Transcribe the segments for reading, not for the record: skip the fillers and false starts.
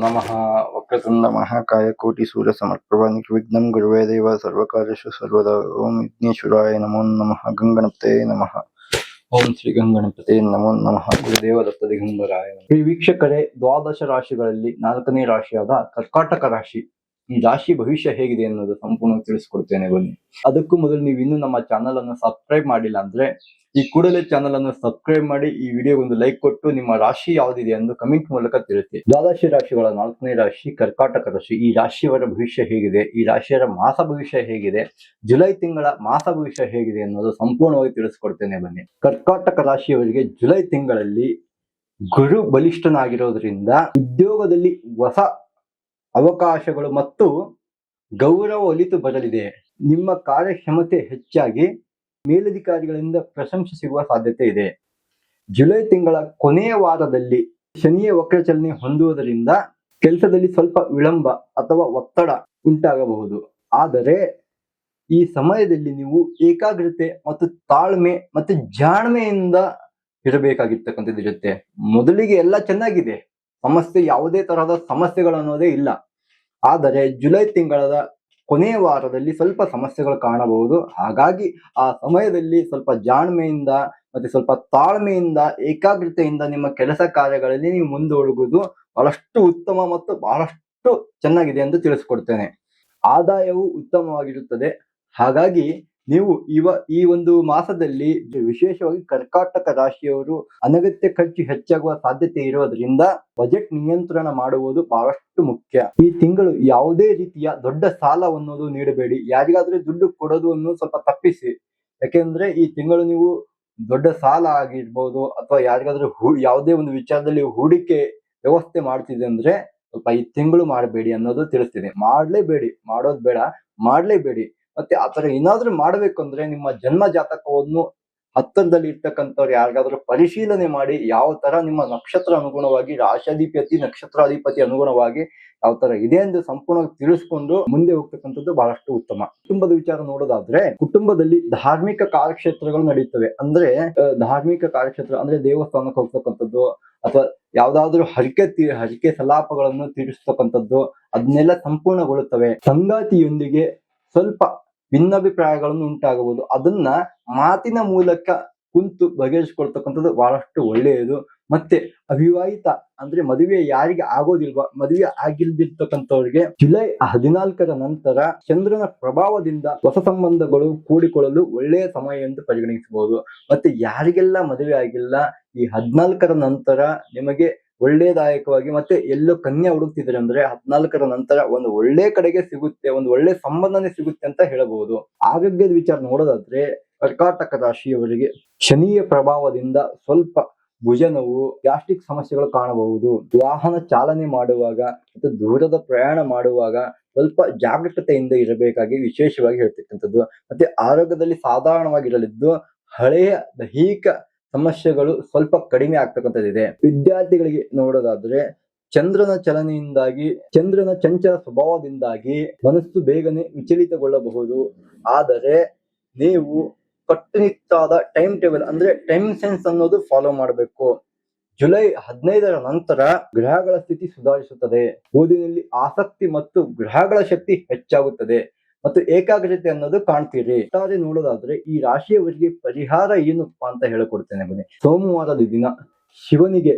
ನಮಃ. ವಕ್ರತುಂಡ ಮಹಾಕಾಯ ಕೋಟಿ ಸೂರ್ಯ ಸಮರ್ಪ್ರಭಾ ನಿರ್ವಿಘ್ನಂ ಗುರುವೇ ದೇವ ಸರ್ವಕಾರ್ಯೇಷು ಸರ್ವದಾ. ಓಂ ವಿಘ್ನೇಶ್ವರಾಯ ನಮೋ ನಮಃ. ಗಂಗಣಪತೆ ನಮಃ. ಓಂ ಶ್ರೀ ಗಂಗಣಪತೆ ನಮೋ ನಮಃ. ಗುರುದೇವ ದತ್ತ ದಿಗಂಬರಾಯ. ಈ ವೀಕ್ಷಕರೇ, ದ್ವಾದಶ ರಾಶಿಗಳಲ್ಲಿ 4ನೇ ರಾಶಿಯಾದ ಕರ್ಕಾಟಕ ರಾಶಿ, ಈ ರಾಶಿ ಭವಿಷ್ಯ ಹೇಗಿದೆ ಅನ್ನೋದು ಸಂಪೂರ್ಣ ತಿಳಿಸ್ಕೊಡ್ತೇನೆ, ಬನ್ನಿ. ಅದಕ್ಕೂ ಮೊದಲು ನೀವು ಇನ್ನೂ ನಮ್ಮ ಚಾನಲ್ ಅನ್ನು ಸಬ್ಸ್ಕ್ರೈಬ್ ಮಾಡಿಲ್ಲ ಅಂದ್ರೆ ಈ ಕೂಡಲೇ ಚಾನಲ್ ಅನ್ನು ಸಬ್ಸ್ಕ್ರೈಬ್ ಮಾಡಿ, ಈ ವಿಡಿಯೋಗೆ ಒಂದು ಲೈಕ್ ಕೊಟ್ಟು ನಿಮ್ಮ ರಾಶಿ ಯಾವ್ದಿದೆ ಎಂದು ಕಮೆಂಟ್ ಮೂಲಕ ತಿಳಿಸಿ. ದ್ವಾದಶ ರಾಶಿಗಳ 4ನೇ ರಾಶಿ ಕರ್ಕಾಟಕ ರಾಶಿ. ಈ ರಾಶಿಯವರ ಭವಿಷ್ಯ ಹೇಗಿದೆ, ಈ ರಾಶಿಯವರ ಮಾಸ ಭವಿಷ್ಯ ಹೇಗಿದೆ, ಜುಲೈ ತಿಂಗಳ ಮಾಸ ಭವಿಷ್ಯ ಹೇಗಿದೆ ಅನ್ನೋದು ಸಂಪೂರ್ಣವಾಗಿ ತಿಳಿಸ್ಕೊಡ್ತೇನೆ, ಬನ್ನಿ. ಕರ್ಕಾಟಕ ರಾಶಿಯವರಿಗೆ ಜುಲೈ ತಿಂಗಳಲ್ಲಿ ಗುರು ಬಲಿಷ್ಠನಾಗಿರೋದ್ರಿಂದ ಉದ್ಯೋಗದಲ್ಲಿ ಹೊಸ ಅವಕಾಶಗಳು ಮತ್ತು ಗೌರವ ಒಲಿತು ಬರಲಿದೆ. ನಿಮ್ಮ ಕಾರ್ಯಕ್ಷಮತೆ ಹೆಚ್ಚಾಗಿ ಮೇಲಧಿಕಾರಿಗಳಿಂದ ಪ್ರಶಂಸೆ ಸಿಗುವ ಸಾಧ್ಯತೆ ಇದೆ. ಜುಲೈ ತಿಂಗಳ ಕೊನೆಯ ವಾರದಲ್ಲಿ ಶನಿಯ ವಕ್ರಚಲನೆ ಹೊಂದುವುದರಿಂದ ಕೆಲಸದಲ್ಲಿ ಸ್ವಲ್ಪ ವಿಳಂಬ ಅಥವಾ ಒತ್ತಡ ಉಂಟಾಗಬಹುದು. ಆದರೆ ಈ ಸಮಯದಲ್ಲಿ ನೀವು ಏಕಾಗ್ರತೆ ಮತ್ತು ತಾಳ್ಮೆ ಮತ್ತು ಜಾಣ್ಮೆಯಿಂದ ಇರಬೇಕಾಗಿರ್ತಕ್ಕಂಥದ್ದು ಇರುತ್ತೆ. ಮೊದಲಿಗೆ ಎಲ್ಲ ಚೆನ್ನಾಗಿದೆ, ಸಮಸ್ಯೆ ಯಾವುದೇ ತರಹದ ಸಮಸ್ಯೆಗಳು ಅನ್ನೋದೇ ಇಲ್ಲ. ಆದರೆ ಜುಲೈ ತಿಂಗಳ ಕೊನೆಯ ವಾರದಲ್ಲಿ ಸ್ವಲ್ಪ ಸಮಸ್ಯೆಗಳು ಕಾಣಬಹುದು. ಹಾಗಾಗಿ ಆ ಸಮಯದಲ್ಲಿ ಸ್ವಲ್ಪ ಜಾಣ್ಮೆಯಿಂದ ಮತ್ತೆ ಸ್ವಲ್ಪ ತಾಳ್ಮೆಯಿಂದ ಏಕಾಗ್ರತೆಯಿಂದ ನಿಮ್ಮ ಕೆಲಸ ಕಾರ್ಯಗಳಲ್ಲಿ ನೀವು ಮುಂದೂಡುವುದು ಬಹಳಷ್ಟು ಉತ್ತಮ ಮತ್ತು ಬಹಳಷ್ಟು ಚೆನ್ನಾಗಿದೆ ಎಂದು ತಿಳಿಸ್ಕೊಡ್ತೇನೆ. ಆದಾಯವು ಉತ್ತಮವಾಗಿರುತ್ತದೆ. ಹಾಗಾಗಿ ನೀವು ಈ ಒಂದು ಮಾಸದಲ್ಲಿ ವಿಶೇಷವಾಗಿ ಕರ್ಕಾಟಕ ರಾಶಿಯವರು ಅನಗತ್ಯ ಖರ್ಚು ಹೆಚ್ಚಾಗುವ ಸಾಧ್ಯತೆ ಇರೋದ್ರಿಂದ ಬಜೆಟ್ ನಿಯಂತ್ರಣ ಮಾಡುವುದು ಬಹಳಷ್ಟು ಮುಖ್ಯ. ಈ ತಿಂಗಳು ಯಾವುದೇ ರೀತಿಯ ದೊಡ್ಡ ಸಾಲ ಅನ್ನೋದು ನೀಡಬೇಡಿ. ಯಾರಿಗಾದ್ರೂ ದುಡ್ಡು ಕೊಡೋದು ಅನ್ನೋದು ಸ್ವಲ್ಪ ತಪ್ಪಿಸಿ. ಯಾಕೆಂದ್ರೆ ಈ ತಿಂಗಳು ನೀವು ದೊಡ್ಡ ಸಾಲ ಆಗಿರ್ಬೋದು ಅಥವಾ ಯಾರಿಗಾದ್ರೂ ಯಾವುದೇ ಒಂದು ವಿಚಾರದಲ್ಲಿ ಹೂಡಿಕೆ ವ್ಯವಸ್ಥೆ ಮಾಡ್ತಿದೆ ಅಂದ್ರೆ ಸ್ವಲ್ಪ ಈ ತಿಂಗಳು ಮಾಡಬೇಡಿ ಅನ್ನೋದು ತಿಳಿಸ್ತೀನಿ. ಮಾಡೋದು ಬೇಡ, ಮಾಡ್ಲೇಬೇಡಿ. ಮತ್ತೆ ಆತರ ಏನಾದ್ರೂ ಮಾಡ್ಬೇಕು ಅಂದ್ರೆ ನಿಮ್ಮ ಜನ್ಮ ಜಾತಕವನ್ನು ಹತ್ತಿರದಲ್ಲಿ ಇರ್ತಕ್ಕಂಥವ್ರು ಯಾರಿಗಾದ್ರೂ ಪರಿಶೀಲನೆ ಮಾಡಿ ಯಾವ ತರ ನಿಮ್ಮ ನಕ್ಷತ್ರ ಅನುಗುಣವಾಗಿ ರಾಶಾಧಿಪತಿ ನಕ್ಷತ್ರಾಧಿಪತಿ ಅನುಗುಣವಾಗಿ ಯಾವ ತರ ಇದೆ ಎಂದು ಸಂಪೂರ್ಣವಾಗಿ ತಿಳಿಸ್ಕೊಂಡು ಮುಂದೆ ಹೋಗ್ತಕ್ಕಂಥದ್ದು ಬಹಳಷ್ಟು ಉತ್ತಮ. ಕುಟುಂಬದ ವಿಚಾರ ನೋಡೋದಾದ್ರೆ ಕುಟುಂಬದಲ್ಲಿ ಧಾರ್ಮಿಕ ಕಾರ್ಯಕ್ಷೇತ್ರಗಳು ನಡೀತವೆ. ಅಂದ್ರೆ ಧಾರ್ಮಿಕ ಕಾರ್ಯಕ್ಷೇತ್ರ ಅಂದ್ರೆ ದೇವಸ್ಥಾನಕ್ಕೆ ಹೋಗ್ತಕ್ಕಂಥದ್ದು ಅಥವಾ ಯಾವ್ದಾದ್ರು ಹರಿಕೆ ಸಲಾಪಗಳನ್ನು ತೀರಿಸ್ತಕ್ಕಂಥದ್ದು ಅದನ್ನೆಲ್ಲ ಸಂಪೂರ್ಣಗೊಳ್ಳುತ್ತವೆ. ಸಂಗಾತಿಯೊಂದಿಗೆ ಸ್ವಲ್ಪ ಭಿನ್ನಾಭಿಪ್ರಾಯಗಳನ್ನು ಉಂಟಾಗಬಹುದು. ಅದನ್ನ ಮಾತಿನ ಮೂಲಕ ಕುಂತು ಬಗೆಹರಿಸಿಕೊಳ್ತಕ್ಕಂಥದ್ದು ಬಹಳಷ್ಟು ಒಳ್ಳೆಯದು. ಮತ್ತೆ ಅವಿವಾಹಿತ ಅಂದ್ರೆ ಮದುವೆ ಯಾರಿಗೆ ಆಗೋದಿಲ್ವಾ, ಮದುವೆ ಆಗಿಲ್ದಿರ್ತಕ್ಕಂಥವ್ರಿಗೆ ಜುಲೈ 14ರ ನಂತರ ಚಂದ್ರನ ಪ್ರಭಾವದಿಂದ ಹೊಸ ಸಂಬಂಧಗಳು ಕೂಡಿಕೊಳ್ಳಲು ಒಳ್ಳೆಯ ಸಮಯ ಎಂದು ಪರಿಗಣಿಸಬಹುದು. ಮತ್ತೆ ಯಾರಿಗೆಲ್ಲ ಮದುವೆ ಆಗಿಲ್ಲ ಈ 14ರ ನಂತರ ನಿಮಗೆ ಒಳ್ಳೆಯದಾಯಕವಾಗಿ ಮತ್ತೆ ಎಲ್ಲೋ ಕನ್ಯಾ ಹುಡುಕ್ತಿದ್ರೆ ಅಂದ್ರೆ 14ರ ನಂತರ ಒಂದು ಒಳ್ಳೆ ಕಡೆಗೆ ಸಿಗುತ್ತೆ, ಒಂದು ಒಳ್ಳೆ ಸಂಬಂಧನೇ ಸಿಗುತ್ತೆ ಅಂತ ಹೇಳಬಹುದು. ಆರೋಗ್ಯದ ವಿಚಾರ ನೋಡೋದಾದ್ರೆ ಕರ್ಕಾಟಕ ರಾಶಿಯವರಿಗೆ ಶನಿಯ ಪ್ರಭಾವದಿಂದ ಸ್ವಲ್ಪ ಭುಜನೋವು, ಗ್ಯಾಸ್ಟ್ರಿಕ್ ಸಮಸ್ಯೆಗಳು ಕಾಣಬಹುದು. ವಾಹನ ಚಾಲನೆ ಮಾಡುವಾಗ ಮತ್ತು ದೂರದ ಪ್ರಯಾಣ ಮಾಡುವಾಗ ಸ್ವಲ್ಪ ಜಾಗರೂಕತೆಯಿಂದ ಇರಬೇಕಾಗಿ ವಿಶೇಷವಾಗಿ ಹೇಳ್ತಕ್ಕಂಥದ್ದು. ಮತ್ತೆ ಆರೋಗ್ಯದಲ್ಲಿ ಸಾಧಾರಣವಾಗಿರಲಿದ್ದು ಹಳೆಯ ದೈಹಿಕ ಸಮಸ್ಯೆಗಳು ಸ್ವಲ್ಪ ಕಡಿಮೆ ಆಗ್ತಕ್ಕಂಥದ್ದಿದೆ. ವಿದ್ಯಾರ್ಥಿಗಳಿಗೆ ನೋಡೋದಾದ್ರೆ ಚಂದ್ರನ ಚಂಚಲ ಸ್ವಭಾವದಿಂದಾಗಿ ಮನಸ್ಸು ಬೇಗನೆ ವಿಚಲಿತಗೊಳ್ಳಬಹುದು. ಆದರೆ ನೀವು ಕಟ್ಟುನಿಟ್ಟಾದ ಟೈಮ್ ಟೇಬಲ್ ಅಂದ್ರೆ ಟೈಮ್ ಸೆನ್ಸ್ ಅನ್ನೋದು ಫಾಲೋ ಮಾಡಬೇಕು. ಜುಲೈ 15ರ ನಂತರ ಗ್ರಹಗಳ ಸ್ಥಿತಿ ಸುಧಾರಿಸುತ್ತದೆ. ಓದಿನಲ್ಲಿ ಆಸಕ್ತಿ ಮತ್ತು ಗ್ರಹಗಳ ಶಕ್ತಿ ಹೆಚ್ಚಾಗುತ್ತದೆ ಮತ್ತು ಏಕಾಗ್ರತೆ ಅನ್ನೋದು ಕಾಣ್ತೀರಿ. ಒಟ್ಟಾರೆ ನೋಡೋದಾದ್ರೆ ಈ ರಾಶಿಯವರಿಗೆ ಪರಿಹಾರ ಏನಪ್ಪಾ ಅಂತ ಹೇಳಿಕೊಡ್ತೇನೆ, ಬನ್ನಿ. ಸೋಮವಾರದ ದಿನ ಶಿವನಿಗೆ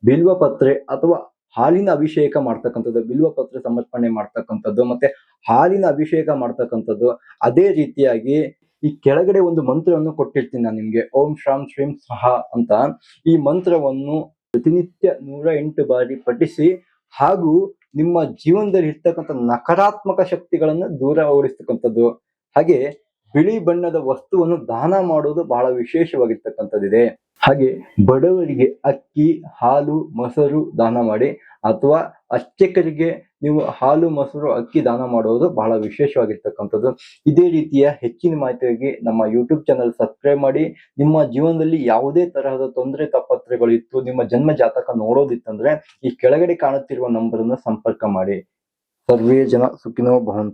ಬಿಲ್ವಪತ್ರೆ ಅಥವಾ ಹಾಲಿನ ಅಭಿಷೇಕ ಮಾಡ್ತಕ್ಕಂಥದ್ದು, ಬಿಲ್ವಪತ್ರೆ ಸಮರ್ಪಣೆ ಮಾಡ್ತಕ್ಕಂಥದ್ದು ಮತ್ತೆ ಹಾಲಿನ ಅಭಿಷೇಕ ಮಾಡ್ತಕ್ಕಂಥದ್ದು. ಅದೇ ರೀತಿಯಾಗಿ ಈ ಕೆಳಗಡೆ ಒಂದು ಮಂತ್ರವನ್ನು ಕೊಟ್ಟಿರ್ತೀನಿ ನಾನು ನಿಮ್ಗೆ, ಓಂ ಶ್ರಾಂ ಶ್ರೀಂ ಸಹ ಅಂತ. ಈ ಮಂತ್ರವನ್ನು ಪ್ರತಿನಿತ್ಯ 108 ಬಾರಿ ಪಠಿಸಿ ಹಾಗೂ ನಿಮ್ಮ ಜೀವನದಲ್ಲಿ ಇರ್ತಕ್ಕಂಥ ನಕಾರಾತ್ಮಕ ಶಕ್ತಿಗಳನ್ನು ದೂರ ಓಡಿಸ್ತಕ್ಕಂಥದ್ದು. ಹಾಗೆ ಬಿಳಿ ಬಣ್ಣದ ವಸ್ತುವನ್ನು ದಾನ ಮಾಡುವುದು ಬಹಳ ವಿಶೇಷವಾಗಿರ್ತಕ್ಕಂಥದ್ದಿದೆ. ಹಾಗೆ ಬಡವರಿಗೆ ಅಕ್ಕಿ, ಹಾಲು, ಮೊಸರು ದಾನ ಮಾಡಿ ಅಥವಾ ಅರ್ಚಕರಿಗೆ ನೀವು ಹಾಲು, ಮೊಸರು, ಅಕ್ಕಿ ದಾನ ಮಾಡುವುದು ಬಹಳ ವಿಶೇಷವಾಗಿರ್ತಕ್ಕಂಥದ್ದು. ಇದೇ ರೀತಿಯ ಹೆಚ್ಚಿನ ಮಾಹಿತಿಗಾಗಿ ನಮ್ಮ ಯೂಟ್ಯೂಬ್ ಚಾನಲ್ ಸಬ್ಸ್ಕ್ರೈಬ್ ಮಾಡಿ. ನಿಮ್ಮ ಜೀವನದಲ್ಲಿ ಯಾವುದೇ ತರಹದ ತೊಂದರೆ ತಾಪತ್ರೆಗಳು ಇತ್ತು, ನಿಮ್ಮ ಜನ್ಮ ಜಾತಕ ನೋಡೋದಿತ್ತಂದ್ರೆ ಈ ಕೆಳಗಡೆ ಕಾಣುತ್ತಿರುವ ನಂಬರ್ ಅನ್ನು ಸಂಪರ್ಕ ಮಾಡಿ. ಸರ್ವೇ ಜನ ಸುಖಿನೋ ಭವಂತು.